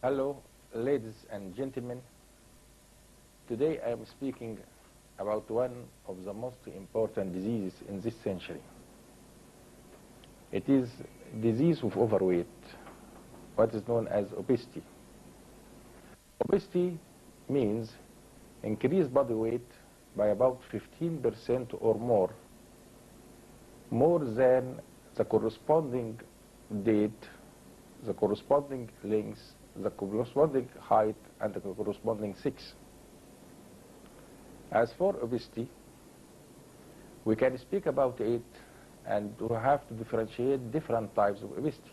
Hello, ladies and gentlemen. Today I am speaking about one of the most important diseases in this century. It is disease of overweight, what is known as obesity. Obesity means increased body weight by about 15% or more than the corresponding date, the corresponding length, the corresponding height, and the corresponding sex. As for obesity, we can speak about it, and we have to differentiate different types of obesity.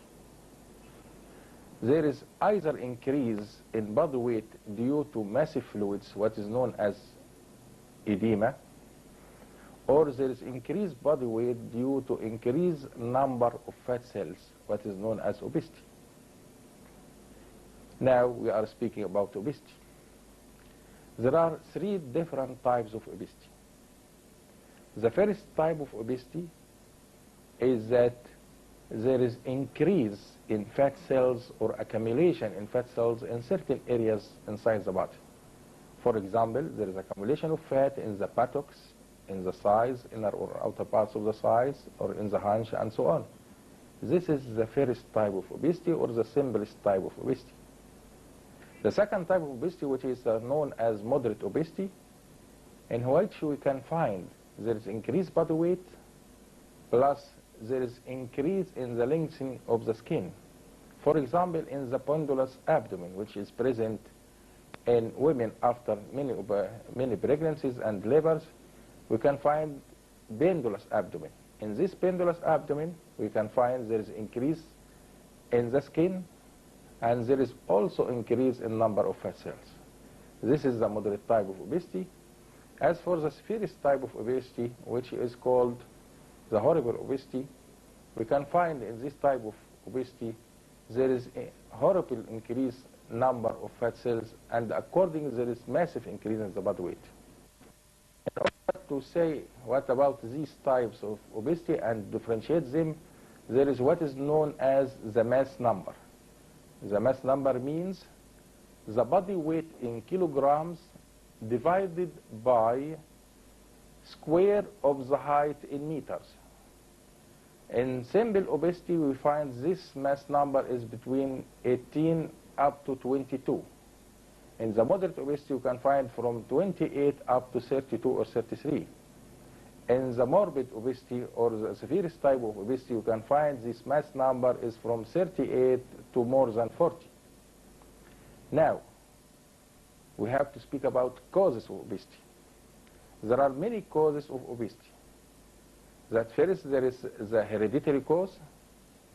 There is either increase in body weight due to massive fluids, what is known as edema, or there is increased body weight due to increased number of fat cells, what is known as obesity. Now we are speaking about obesity. There are three different types of obesity. The first type of obesity is that there is increase in fat cells or accumulation in fat cells in certain areas inside the body. For example, there is accumulation of fat in the buttocks, in the thighs, inner or outer parts of the thighs, or in the haunch, and so on. This is the first type of obesity, or the simplest type of obesity. The second type of obesity, which is known as moderate obesity, in which we can find there is increased body weight, plus there is increase in the lengthening of the skin. For example, in the pendulous abdomen, which is present in women after many pregnancies and labors, we can find pendulous abdomen. In this pendulous abdomen, we can find there is increase in the skin, and there is also increase in number of fat cells. This is the moderate type of obesity. As for the severest type of obesity, which is called the horrible obesity, we can find in this type of obesity there is a horrible increased number of fat cells, and accordingly there is massive increase in the body weight. In order to say what about these types of obesity and differentiate them, there is what is known as the mass number. The mass number means the body weight in kilograms divided by square of the height in meters. In simple obesity, we find this mass number is between 18 up to 22. In the moderate obesity, you can find from 28 up to 32 or 33. In the morbid obesity, or the severest type of obesity, you can find this mass number is from 38 to more than 40. Now, we have to speak about causes of obesity. There are many causes of obesity. That first, there is the hereditary cause,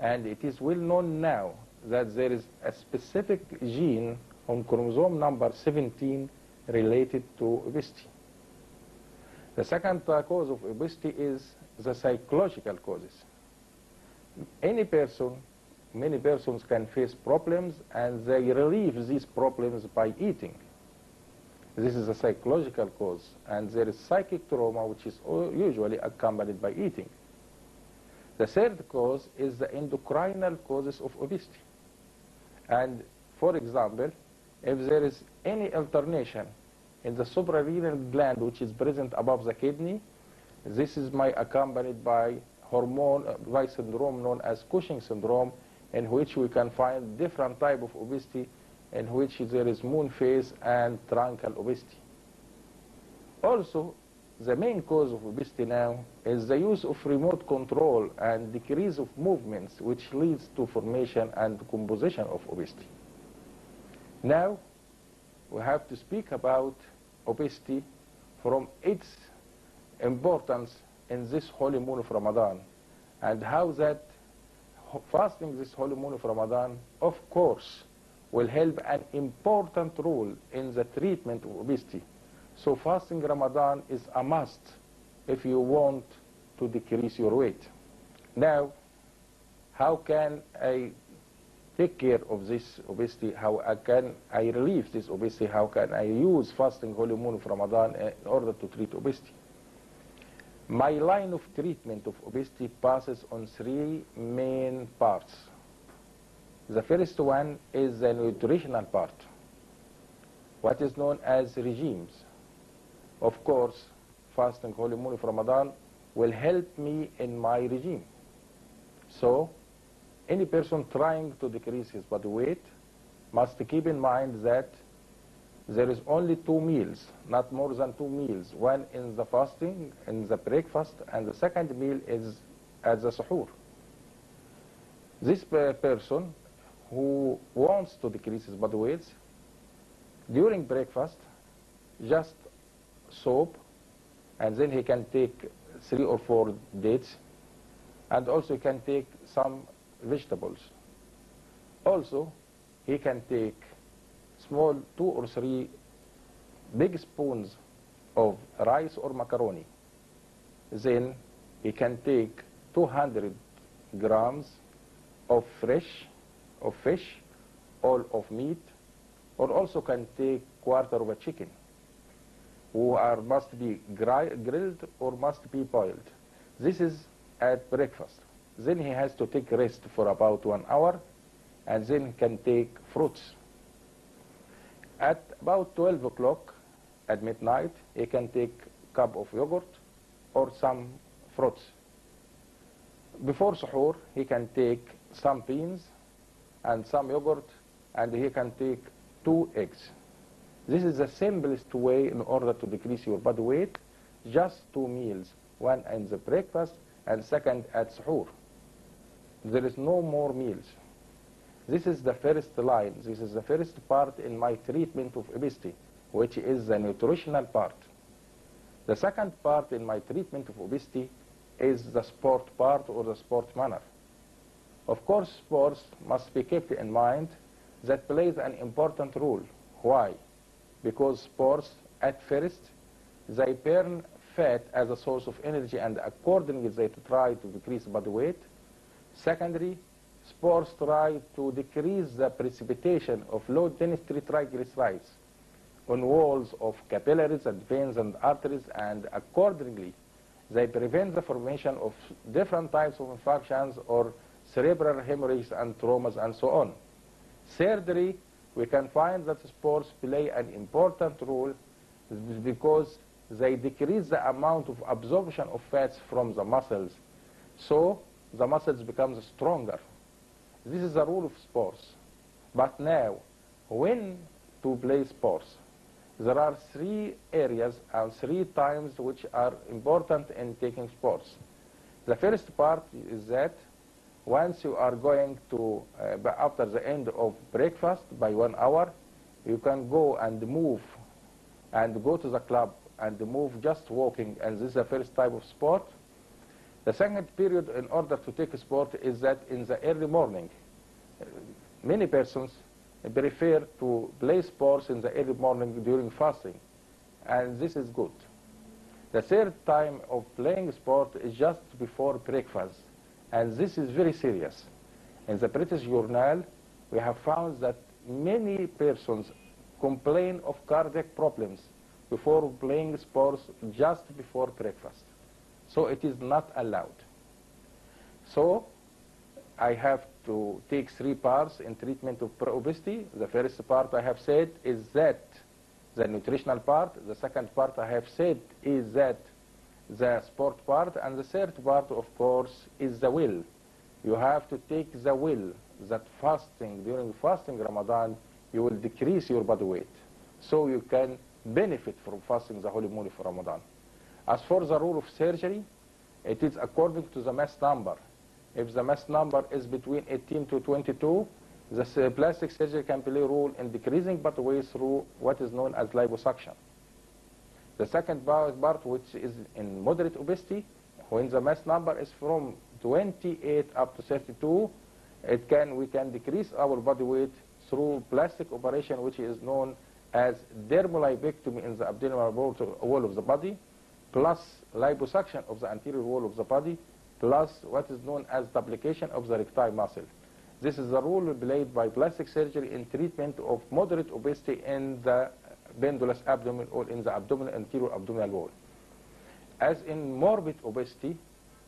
and it is well known now that there is a specific gene on chromosome number 17 related to obesity. The second cause of obesity is the psychological causes. Many persons can face problems, and they relieve these problems by eating. This is a psychological cause, and there is psychic trauma, which is usually accompanied by eating. The third cause is the endocrinal causes of obesity. And for example, if there is any alternation in the suprarenal gland, which is present above the kidney, this is accompanied by by syndrome known as Cushing syndrome, in which we can find different type of obesity, in which there is moon face and truncal obesity. Also, the main cause of obesity now is the use of remote control and decrease of movements, which leads to formation and composition of obesity. Now, we have to speak about obesity from its importance in this holy moon of Ramadan, and how that fasting this holy moon of Ramadan, of course, will help an important role in the treatment of obesity. So fasting Ramadan is a must if you want to decrease your weight. Now, how can I take care of this obesity? How can I relieve this obesity? How can I use fasting holy moon of Ramadan in order to treat obesity? My line of treatment of obesity passes on three main parts. The first one is the nutritional part, what is known as regimes. Of course, fasting holy moon of Ramadan will help me in my regime. So, any person trying to decrease his body weight must keep in mind that there is only 2 meals, not more than 2 meals. One in the fasting, in the breakfast, and the second meal is at the suhoor. This person who wants to decrease his body weight, during breakfast, just soap, and then he can take 3 or 4 dates, and also he can take some vegetables. Also, he can take small 2 or 3 big spoons of rice or macaroni. Then he can take 200 grams of fish or of meat, or also can take quarter of a chicken, must be grilled or must be boiled. This is at breakfast. Then he has to take rest for about 1 hour, and then he can take fruits. At about 12 o'clock at midnight, he can take a cup of yogurt or some fruits. Before suhoor, he can take some beans and some yogurt, and he can take 2 eggs. This is the simplest way in order to decrease your body weight. Just 2 meals, one in the breakfast and second at suhoor. There is no more meals. This is the first line. This is the first part in my treatment of obesity, which is the nutritional part. The second part in my treatment of obesity is the sport part or the sport manner. Of course, sports must be kept in mind that plays an important role. Why? Because sports, at first, they burn fat as a source of energy, and accordingly they try to decrease body weight. Secondly, sports try to decrease the precipitation of low-density triglycerides on walls of capillaries and veins and arteries, and accordingly they prevent the formation of different types of infections or cerebral hemorrhages and traumas and so on. Thirdly, we can find that sports play an important role because they decrease the amount of absorption of fats from the muscles, so the muscles become stronger. This is the rule of sports. But now, when to play sports? There are 3 areas and 3 times which are important in taking sports. The first part is that once you are going to, after the end of breakfast by 1 hour, you can go and move and go to the club and move just walking, and this is the first type of sport. The second period in order to take a sport is that in the early morning. Many persons prefer to play sports in the early morning during fasting, and this is good. The third time of playing sport is just before breakfast, and this is very serious. In the British Journal, we have found that many persons complain of cardiac problems before playing sports just before breakfast. So it is not allowed. So I have to take 3 parts in treatment of obesity. The first part I have said is that the nutritional part. The second part I have said is that the sport part. And the third part, of course, is the will. You have to take the will that fasting, during fasting Ramadan, you will decrease your body weight, so you can benefit from fasting the holy moon of Ramadan. As for the rule of surgery, it is according to the mass number. If the mass number is between 18 to 22, the plastic surgery can play a role in decreasing body weight through what is known as liposuction. The second part, which is in moderate obesity, when the mass number is from 28 up to 32, we can decrease our body weight through plastic operation, which is known as dermolipectomy in the abdominal wall of the body, plus liposuction of the anterior wall of the body, plus what is known as duplication of the recti muscle. This is the role played by plastic surgery in treatment of moderate obesity in the pendulous abdomen or in the anterior abdominal wall. As in morbid obesity,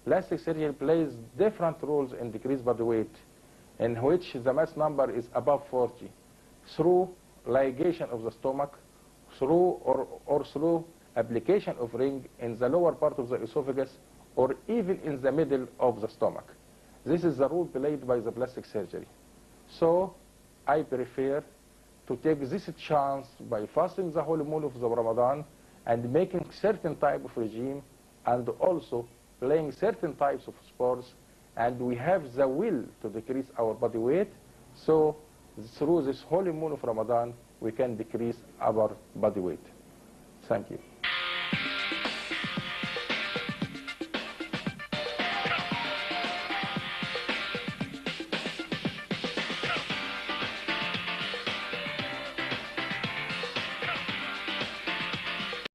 plastic surgery plays different roles in decreased body weight. in which the mass number is above 40 through ligation of the stomach, through or through application of ring in the lower part of the esophagus or even in the middle of the stomach. This is the role played by the plastic surgery. So I prefer to take this chance by fasting the whole moon of the Ramadan and making certain type of regime and also playing certain types of sports, and we have the will to decrease our body weight. So through this holy moon of Ramadan, we can decrease our body weight. Thank you.